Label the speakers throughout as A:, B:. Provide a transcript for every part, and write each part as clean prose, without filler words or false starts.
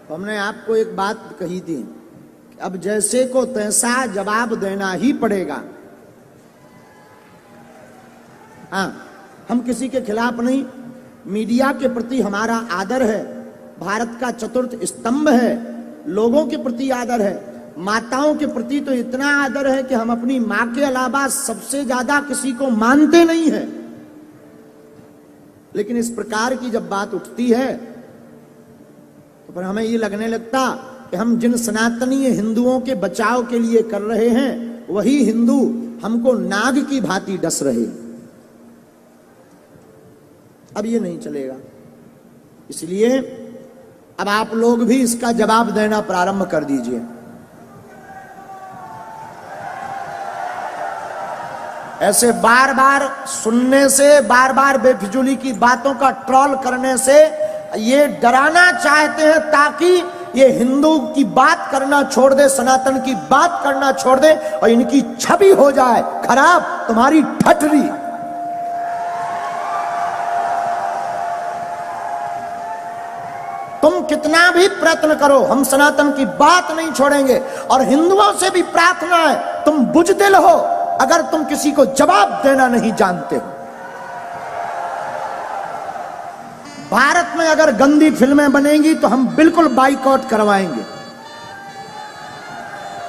A: तो हमने आपको एक बात कही थी, अब जैसे को तैसा जवाब देना ही पड़ेगा। हाँ, हम किसी के खिलाफ नहीं, मीडिया के प्रति हमारा आदर है, भारत का चतुर्थ स्तंभ है, लोगों के प्रति आदर है, माताओं के प्रति तो इतना आदर है कि हम अपनी मां के अलावा सबसे ज्यादा किसी को मानते नहीं हैं। लेकिन इस प्रकार की जब बात उठती है तो फिर हमें ये लगने लगता कि हम जिन सनातनीय हिंदुओं के बचाव के लिए कर रहे हैं वही हिंदू हमको नाग की भांति डस रहे। अब ये नहीं चलेगा, इसलिए अब आप लोग भी इसका जवाब देना प्रारंभ कर दीजिए। ऐसे बार बार सुनने से, बार बार बेफिजूली की बातों का ट्रोल करने से ये डराना चाहते हैं ताकि ये हिंदू की बात करना छोड़ दे, सनातन की बात करना छोड़ दे और इनकी छवि हो जाए खराब, तुम्हारी ठठरी। तुम कितना भी प्रयत्न करो, हम सनातन की बात नहीं छोड़ेंगे। और हिंदुओं से भी प्रार्थना है, तुम बुजदिल हो अगर तुम किसी को जवाब देना नहीं जानते हो। भारत में अगर गंदी फिल्में बनेंगी तो हम बिल्कुल बाइकआउट करवाएंगे।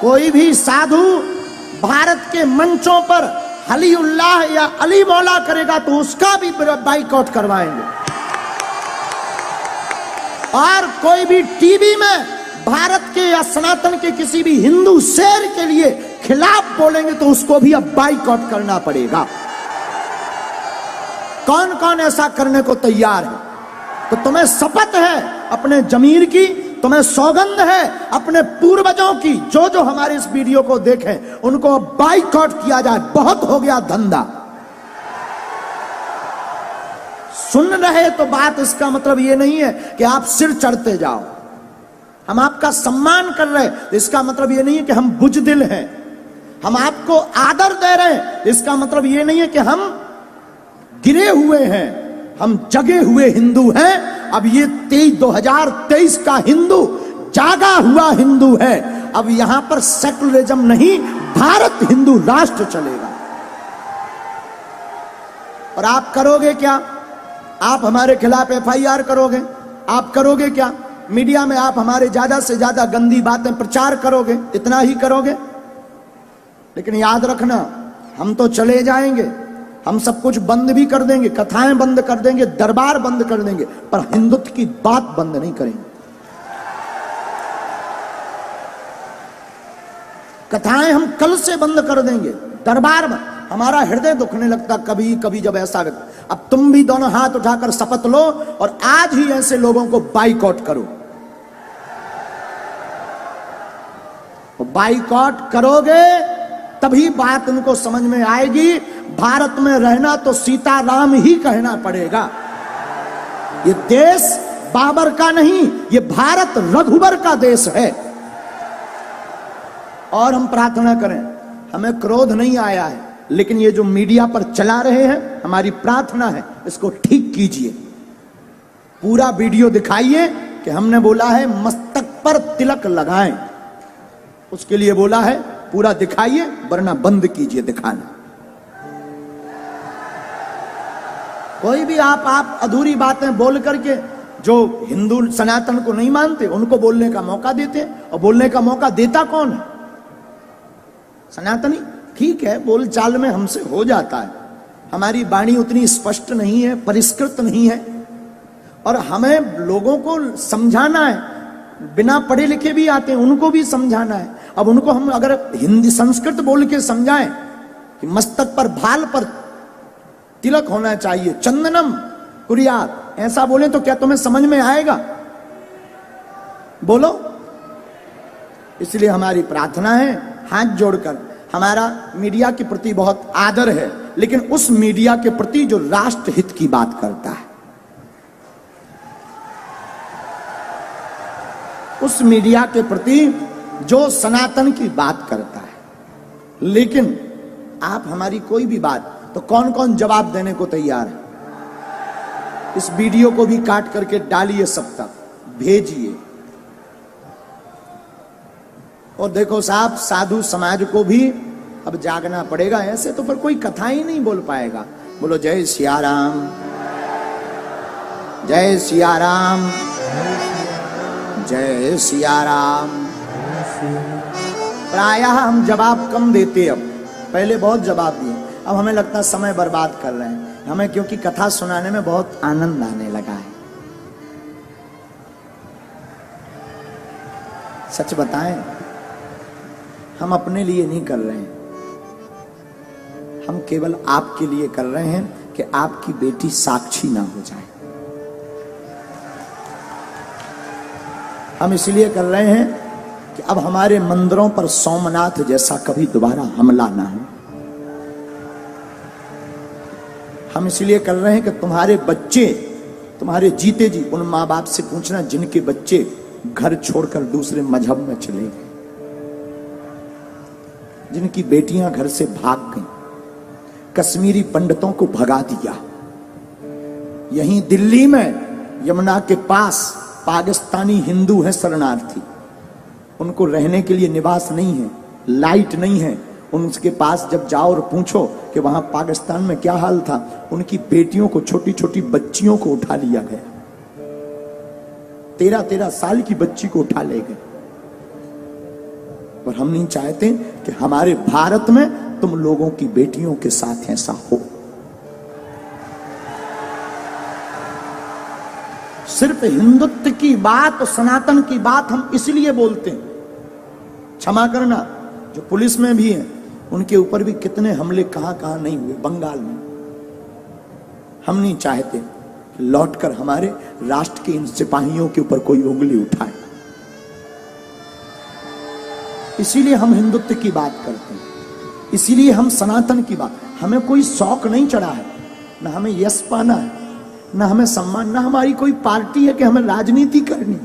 A: कोई भी साधु भारत के मंचों पर अली उल्लाह या अली मौला करेगा तो उसका भी बाइकआउट करवाएंगे। और कोई भी टीवी में भारत के या सनातन के किसी भी हिंदू शेर के लिए खिलाफ बोलेंगे तो उसको भी अब बाइकआउट करना पड़ेगा। कौन कौन ऐसा करने को तैयार है? तो तुम्हें शपथ है अपने जमीर की, तुम्हें सौगंध है अपने पूर्वजों की, जो जो हमारे इस वीडियो को देखें उनको बाइकआउट किया जाए। बहुत हो गया धंधा। सुन रहे तो बात इसका मतलब ये नहीं है कि आप सिर चढ़ते जाओ। हम आपका सम्मान कर रहे हैं, इसका मतलब ये नहीं है कि हम बुजदिल हैं। हम आपको आदर दे रहे हैं, इसका मतलब ये नहीं है कि हम गिरे हुए हैं। हम जगे हुए हिंदू हैं। अब ये 2023 का हिंदू जागा हुआ हिंदू है। अब यहां पर सेकुलरिज्म नहीं, भारत हिंदू राष्ट्र चलेगा। और आप करोगे क्या? आप हमारे खिलाफ FIR करोगे? आप करोगे क्या? मीडिया में आप हमारे ज्यादा से ज्यादा गंदी बातें प्रचार करोगे, इतना ही करोगे। लेकिन याद रखना, हम तो चले जाएंगे, हम सब कुछ बंद भी कर देंगे, कथाएं बंद कर देंगे, दरबार बंद कर देंगे, पर हिंदुत्व की बात बंद नहीं करेंगे। कथाएं हम कल से बंद कर देंगे, दरबार में हमारा हृदय दुखने लगता कभी कभी जब ऐसा लगता। अब तुम भी दोनों हाथ उठाकर शपथ लो और आज ही ऐसे लोगों को बाइकआउट करो। बाइकआउट करोगे तभी बात उनको समझ में आएगी। भारत में रहना तो सीताराम ही कहना पड़ेगा। ये देश बाबर का नहीं, ये भारत रघुबर का देश है। और हम प्रार्थना करें, हमें क्रोध नहीं आया है, लेकिन ये जो मीडिया पर चला रहे हैं, हमारी प्रार्थना है इसको ठीक कीजिए। पूरा वीडियो दिखाइए कि हमने बोला है मस्तक पर तिलक लगाएं, उसके लिए बोला है पूरा दिखाइए, वरना बंद कीजिए दिखाना। कोई भी आप अधूरी बातें बोल करके जो हिंदू सनातन को नहीं मानते उनको बोलने का मौका देते हैं। और बोलने का मौका देता कौन है? सनातनी। ठीक है, बोल चाल में हमसे हो जाता है, हमारी वाणी उतनी स्पष्ट नहीं है, परिष्कृत नहीं है, और हमें लोगों को समझाना है। बिना पढ़े लिखे भी आते हैं, उनको भी समझाना है। अब उनको हम अगर हिंदी संस्कृत बोल के समझाएं कि मस्तक पर भाल पर तिलक होना चाहिए, चंदनम कुरियात, ऐसा बोले तो क्या तुम्हें समझ में आएगा? बोलो। इसलिए हमारी प्रार्थना है हाथ जोड़कर, हमारा मीडिया के प्रति बहुत आदर है, लेकिन उस मीडिया के प्रति जो राष्ट्र हित की बात करता है, उस मीडिया के प्रति जो सनातन की बात करता है। लेकिन आप हमारी कोई भी बात, तो कौन कौन जवाब देने को तैयार है? इस वीडियो को भी काट करके डालिए, सब तक भेजिए। और देखो साहब, साधु समाज को भी अब जागना पड़ेगा, ऐसे तो फिर कोई कथा ही नहीं बोल पाएगा। बोलो जय सिया राम, जय सिया राम, जय सिया राम। प्रायः हम जवाब कम देते, अब पहले बहुत जवाब दिए, अब हमें लगता है समय बर्बाद कर रहे हैं हमें, क्योंकि कथा सुनाने में बहुत आनंद आने लगा है। सच बताएं, हम अपने लिए नहीं कर रहे हैं, हम केवल आपके लिए कर रहे हैं कि आपकी बेटी साक्षी ना हो जाए। हम इसलिए कर रहे हैं कि अब हमारे मंदिरों पर सोमनाथ जैसा कभी दोबारा हमला ना हो। हम इसलिए कर रहे हैं कि तुम्हारे बच्चे, तुम्हारे जीते जी उन माँ बाप से पूछना जिनके बच्चे घर छोड़कर दूसरे मजहब में चले गए, जिनकी बेटियां घर से भाग गईं, कश्मीरी पंडितों को भगा दिया। यहीं दिल्ली में यमुना के पास पाकिस्तानी हिंदू हैं शरणार्थी, उनको रहने के लिए निवास नहीं है, लाइट नहीं है। उनके पास जब जाओ और पूछो कि वहां पाकिस्तान में क्या हाल था, उनकी बेटियों को, छोटी छोटी बच्चियों को उठा लिया गया, 13-13 साल की बच्ची को उठा ले गए। और हम नहीं चाहते कि हमारे भारत में तुम लोगों की बेटियों के साथ ऐसा हो। सिर्फ हिंदुत्व की बात, सनातन की बात हम इसलिए बोलते हैं। क्षमा करना, जो पुलिस में भी है उनके ऊपर भी कितने हमले कहां कहां नहीं हुए, बंगाल में। हम नहीं चाहते लौटकर हमारे राष्ट्र के इन सिपाहियों के ऊपर कोई उंगली उठाए, इसीलिए हम हिंदुत्व की बात करते हैं, इसीलिए हम सनातन की बात। हमें कोई शौक नहीं चढ़ा है, ना हमें यश पाना है, ना हमें सम्मान, ना हमारी कोई पार्टी है कि हमें राजनीति करनी।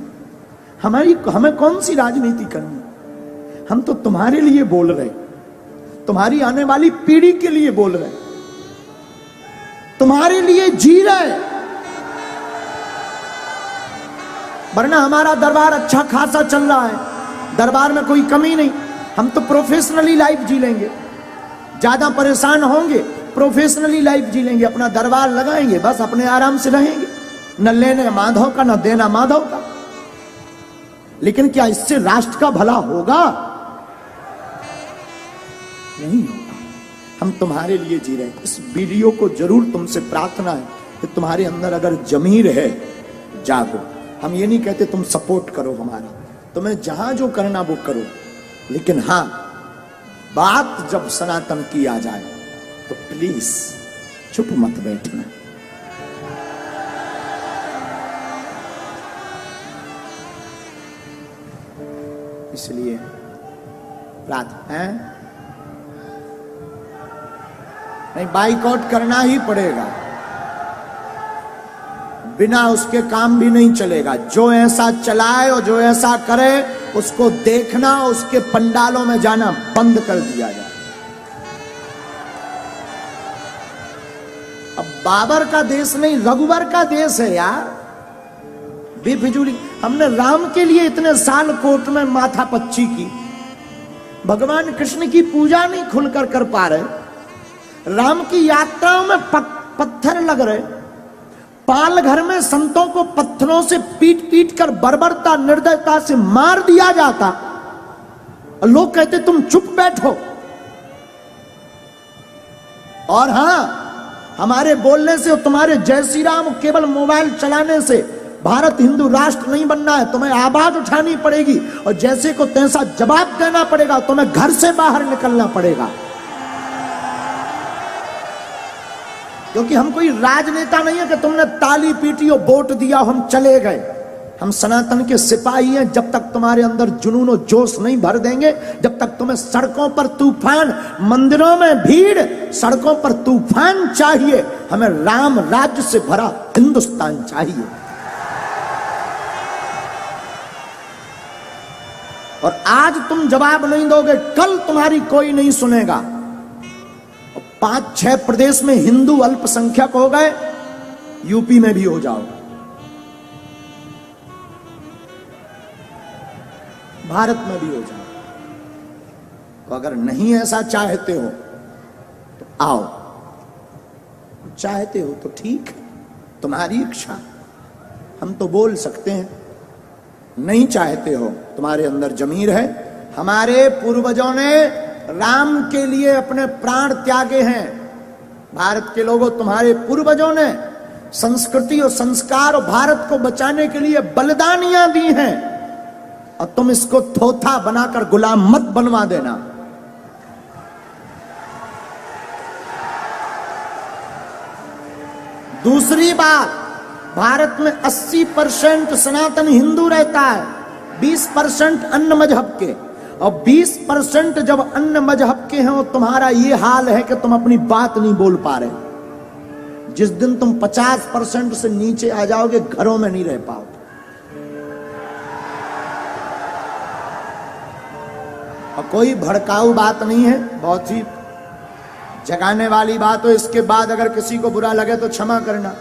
A: हमें कौन सी राजनीति करनी? हम तो तुम्हारे लिए बोल रहे, तुम्हारी आने वाली पीढ़ी के लिए बोल रहे, तुम्हारे लिए जी रहे। वरना हमारा दरबार अच्छा खासा चल रहा है, दरबार में कोई कमी नहीं। हम तो प्रोफेशनली लाइफ जी लेंगे, ज्यादा परेशान होंगे, प्रोफेशनली लाइफ जी लेंगे, अपना दरबार लगाएंगे, बस अपने आराम से रहेंगे, न लेने माधव का न देना माधव का। लेकिन क्या इससे राष्ट्र का भला होगा? नहीं होगा। हम तुम्हारे लिए जी रहे हैं। इस वीडियो को जरूर तुमसे प्रार्थना है कि तुम्हारे अंदर अगर जमीर है, जागो। हम ये नहीं कहते तुम सपोर्ट करो हमारा, तुम्हें जहां जो करना वो करो, लेकिन हां, बात जब सनातन की आ जाए तो प्लीज चुप मत बैठना। इसलिए प्रार्थना है, नहीं बाइकआउट करना ही पड़ेगा, बिना उसके काम भी नहीं चलेगा। जो ऐसा चलाए और जो ऐसा करे उसको देखना, उसके पंडालों में जाना बंद कर दिया जाए। अब बाबर का देश नहीं, रघुवर का देश है यार, बेफिजूली। हमने राम के लिए इतने साल कोर्ट में माथा पच्ची की, भगवान कृष्ण की पूजा नहीं खुलकर कर पा रहे, राम की यात्राओं में पत्थर लग रहे, पाल घर में संतों को पत्थरों से पीट पीट कर बर्बरता निर्दयता से मार दिया जाता, और लोग कहते तुम चुप बैठो। और हां, हमारे बोलने से, तुम्हारे जय श्री राम केवल मोबाइल चलाने से भारत हिंदू राष्ट्र नहीं बनना है। तुम्हें आवाज उठानी पड़ेगी और जैसे को तैसा जवाब देना पड़ेगा। तुम्हें घर से बाहर निकलना पड़ेगा, क्योंकि हम कोई राजनेता नहीं है कि तुमने ताली पीटी और वोट दिया हम चले गए। हम सनातन के सिपाही हैं। जब तक तुम्हारे अंदर जुनून और जोश नहीं भर देंगे, जब तक तुम्हें सड़कों पर तूफान, मंदिरों में भीड़, सड़कों पर तूफान चाहिए, हमें राम राज्य से भरा हिंदुस्तान चाहिए। और आज तुम जवाब नहीं दोगे, कल तुम्हारी कोई नहीं सुनेगा। 5-6 प्रदेश में हिंदू अल्पसंख्यक हो गए, यूपी में भी हो जाओ, भारत में भी हो जाओ। तो अगर नहीं ऐसा चाहते हो तो आओ, चाहते हो तो ठीक है, तुम्हारी इच्छा, हम तो बोल सकते हैं। नहीं चाहते हो, तुम्हारे अंदर जमीर है। हमारे पूर्वजों ने राम के लिए अपने प्राण त्यागे हैं। भारत के लोगों, तुम्हारे पूर्वजों ने संस्कृति और संस्कार और भारत को बचाने के लिए बलिदानियां दी हैं, और तुम इसको थोथा बनाकर गुलाम मत बनवा देना। दूसरी बात, भारत में 80% सनातन हिंदू रहता है, 20% अन्य मजहब के, और 20% जब अन्य मजहब के हैं, और तुम्हारा ये हाल है कि तुम अपनी बात नहीं बोल पा रहे। जिस दिन तुम 50% से नीचे आ जाओगे, घरों में नहीं रह पाओगे। और कोई भड़काऊ बात नहीं है, बहुत ही जगाने वाली बात हो। इसके बाद अगर किसी को बुरा लगे तो क्षमा करना।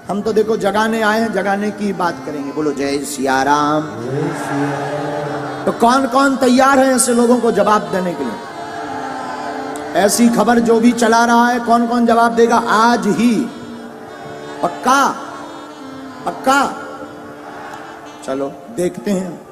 A: हम तो देखो जगाने आए हैं, जगाने की बात करेंगे। बोलो जय सिया राम। तो कौन कौन तैयार है ऐसे लोगों को जवाब देने के लिए? ऐसी खबर जो भी चला रहा है, कौन कौन जवाब देगा आज ही? पक्का? पक्का? चलो देखते हैं।